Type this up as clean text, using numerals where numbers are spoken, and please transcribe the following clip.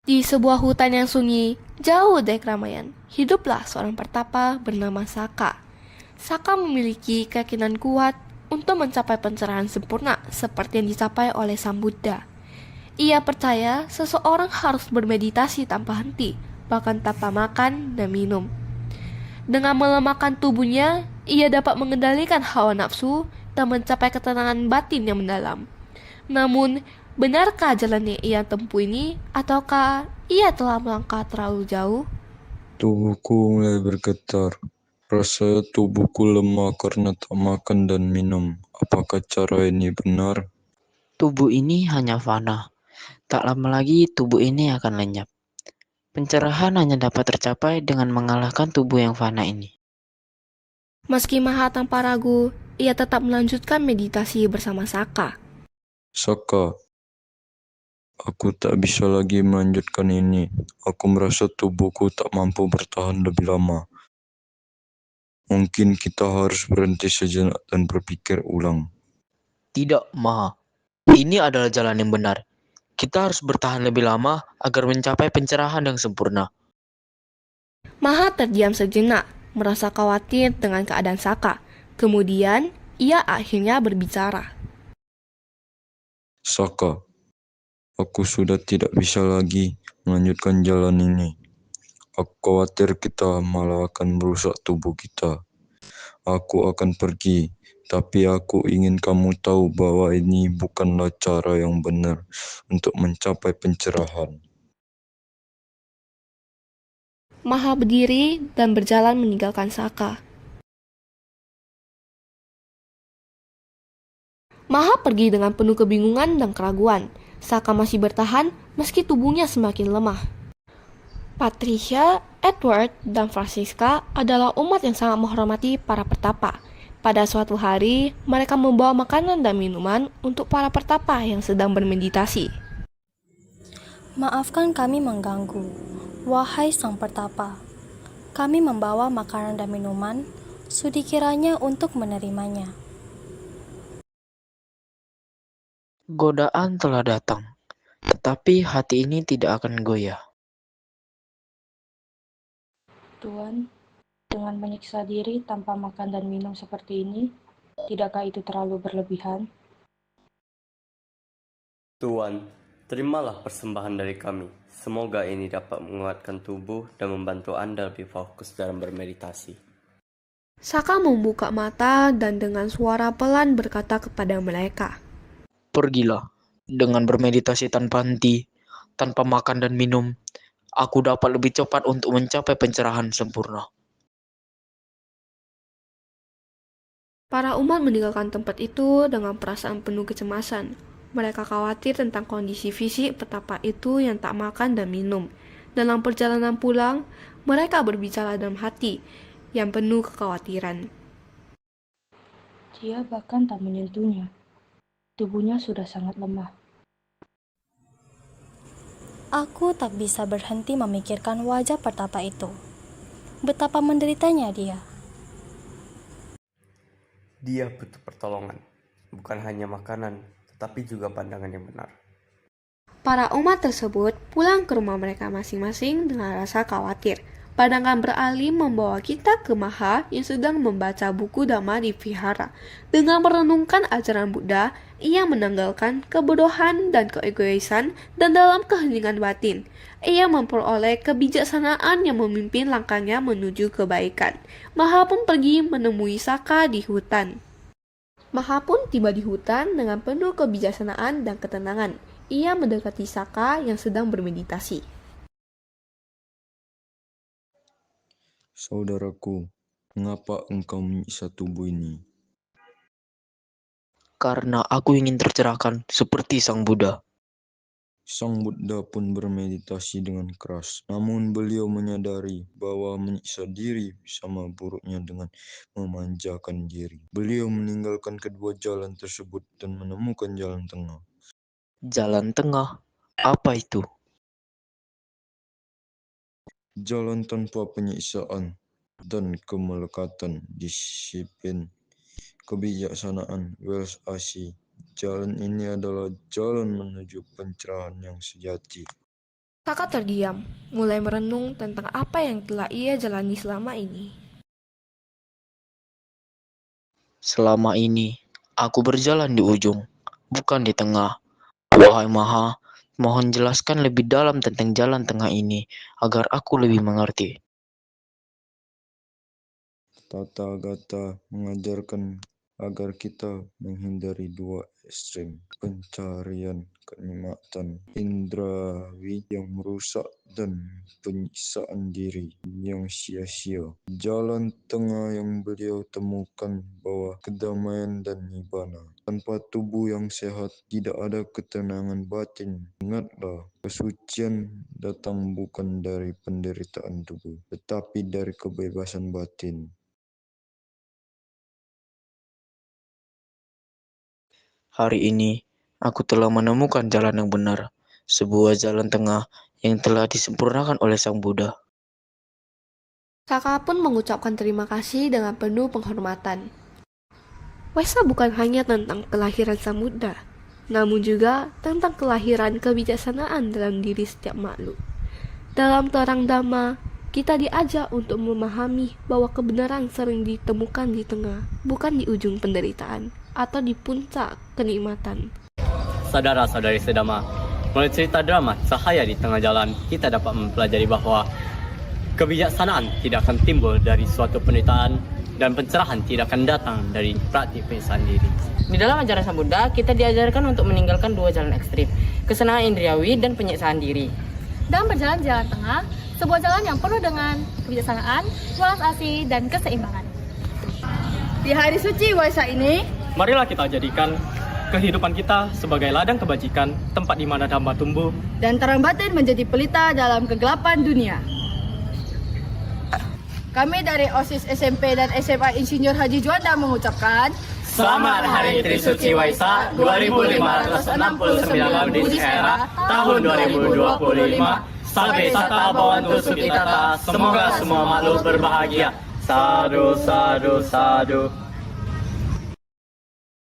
Di sebuah hutan yang sunyi, jauh dari keramaian, hiduplah seorang pertapa bernama Saka. Saka memiliki keyakinan kuat untuk mencapai pencerahan sempurna seperti yang dicapai oleh Sang Buddha. Ia percaya seseorang harus bermeditasi tanpa henti, bahkan tanpa makan dan minum. Dengan melemahkan tubuhnya, ia dapat mengendalikan hawa nafsu dan mencapai ketenangan batin yang mendalam. Namun, benarkah jalan yang ia tempuh ini, ataukah ia telah melangkah terlalu jauh? Tubuhku mulai bergetar. Rasa tubuhku lemah karena tak makan dan minum. Apakah cara ini benar? Tubuh ini hanya fana. Tak lama lagi tubuh ini akan lenyap. Pencerahan hanya dapat tercapai dengan mengalahkan tubuh yang fana ini. Meski Maha tanpa ragu, ia tetap melanjutkan meditasi bersama Saka. Saka, aku tak bisa lagi melanjutkan ini. Aku merasa tubuhku tak mampu bertahan lebih lama. Mungkin kita harus berhenti sejenak dan berpikir ulang. Tidak, Maha. Ini adalah jalan yang benar. Kita harus bertahan lebih lama agar mencapai pencerahan yang sempurna. Maha terdiam sejenak, merasa khawatir dengan keadaan Saka. Kemudian, ia akhirnya berbicara. Saka, aku sudah tidak bisa lagi melanjutkan jalan ini. Aku khawatir kita malah akan merusak tubuh kita. Aku akan pergi, tapi aku ingin kamu tahu bahwa ini bukanlah cara yang benar untuk mencapai pencerahan. Maha berdiri dan berjalan meninggalkan Saka. Maha pergi dengan penuh kebingungan dan keraguan. Saka masih bertahan meski tubuhnya semakin lemah. Patricia, Edward, dan Francisca adalah umat yang sangat menghormati para pertapa. Pada suatu hari, mereka membawa makanan dan minuman untuk para pertapa yang sedang bermeditasi. Maafkan kami mengganggu, wahai sang pertapa. Kami membawa makanan dan minuman, sudi kiranya untuk menerimanya. Godaan telah datang, tetapi hati ini tidak akan goyah. Tuan, dengan menyiksa diri tanpa makan dan minum seperti ini, tidakkah itu terlalu berlebihan? Tuan, terimalah persembahan dari kami. Semoga ini dapat menguatkan tubuh dan membantu Anda lebih fokus dalam bermeditasi. Saka membuka mata dan dengan suara pelan berkata kepada mereka, Pergilah, dengan bermeditasi tanpa henti, tanpa makan dan minum, aku dapat lebih cepat untuk mencapai pencerahan sempurna. Para umat meninggalkan tempat itu dengan perasaan penuh kecemasan. Mereka khawatir tentang kondisi fisik petapa itu yang tak makan dan minum. Dalam perjalanan pulang, mereka berbicara dalam hati yang penuh kekhawatiran. Dia bahkan tak menyentuhnya. Tubuhnya sudah sangat lemah. Aku tak bisa berhenti memikirkan wajah pertapa itu. Betapa menderitanya dia. Dia butuh pertolongan, bukan hanya makanan, tetapi juga pandangan yang benar. Para umat tersebut pulang ke rumah mereka masing-masing dengan rasa khawatir. Pandangan beralih membawa kita ke Maha yang sedang membaca buku Dhamma di vihara. Dengan merenungkan ajaran Buddha, ia menanggalkan kebodohan dan keegoisan dan dalam keheningan batin. Ia memperoleh kebijaksanaan yang memimpin langkahnya menuju kebaikan. Maha pun pergi menemui Saka di hutan. Maha pun tiba di hutan dengan penuh kebijaksanaan dan ketenangan. Ia mendekati Saka yang sedang bermeditasi. Saudaraku, mengapa engkau menyiksa tubuh ini? Karena aku ingin tercerahkan seperti Sang Buddha. Sang Buddha pun bermeditasi dengan keras, namun beliau menyadari bahwa menyiksa diri sama buruknya dengan memanjakan diri. Beliau meninggalkan kedua jalan tersebut dan menemukan jalan tengah. Jalan tengah, apa itu? Jalan tanpa penyiksaan dan kemelekatan, disiplin, kebijaksanaan, welas asih. Jalan ini adalah jalan menuju pencerahan yang sejati. Kakak terdiam, mulai merenung tentang apa yang telah ia jalani selama ini. Selama ini, aku berjalan di ujung, bukan di tengah. Wahai Maha, mohon jelaskan lebih dalam tentang jalan tengah ini, agar aku lebih mengerti. Tata Gata mengajarkan agar kita menghindari dua ekstrem, pencarian kenikmatan indrawi yang merusak dan penyiksaan diri yang sia-sia. Jalan tengah yang beliau temukan bahwa kedamaian dan nibbana. Tanpa tubuh yang sehat, tidak ada ketenangan batin. Ingatlah, kesucian datang bukan dari penderitaan tubuh, tetapi dari kebebasan batin. Hari ini, aku telah menemukan jalan yang benar, sebuah jalan tengah yang telah disempurnakan oleh Sang Buddha. Kakak pun mengucapkan terima kasih dengan penuh penghormatan. Waisa bukan hanya tentang kelahiran Sang Buddha, namun juga tentang kelahiran kebijaksanaan dalam diri setiap makhluk. Dalam terang Dhamma, kita diajak untuk memahami bahwa kebenaran sering ditemukan di tengah, bukan di ujung penderitaan atau di puncak kenikmatan. Saudara-saudari sedama, melalui cerita drama Cahaya di Tengah Jalan, kita dapat mempelajari bahwa kebijaksanaan tidak akan timbul dari suatu penderitaan dan pencerahan tidak akan datang dari praktik penyiksaan diri. Di dalam ajaran Sang Buddha, kita diajarkan untuk meninggalkan dua jalan ekstrim, kesenangan indriawi dan penyiksaan diri. Dan berjalan jalan tengah, sebuah jalan yang penuh dengan kebijaksanaan, welas asih, dan keseimbangan. Di hari suci Waisak ini, Marilah kita jadikan kehidupan kita sebagai ladang kebajikan, tempat di mana Dhamma tumbuh, dan terang batin menjadi pelita dalam kegelapan dunia. Kami dari OSIS SMP dan SMA Insinyur Haji Juanda mengucapkan Selamat Hari Trisuci Waisak 2569 di era tahun 2025. Sabe Sata Bhavantu Sukhitata. Semoga semua makhluk berbahagia. Sadu, sadu, sadu.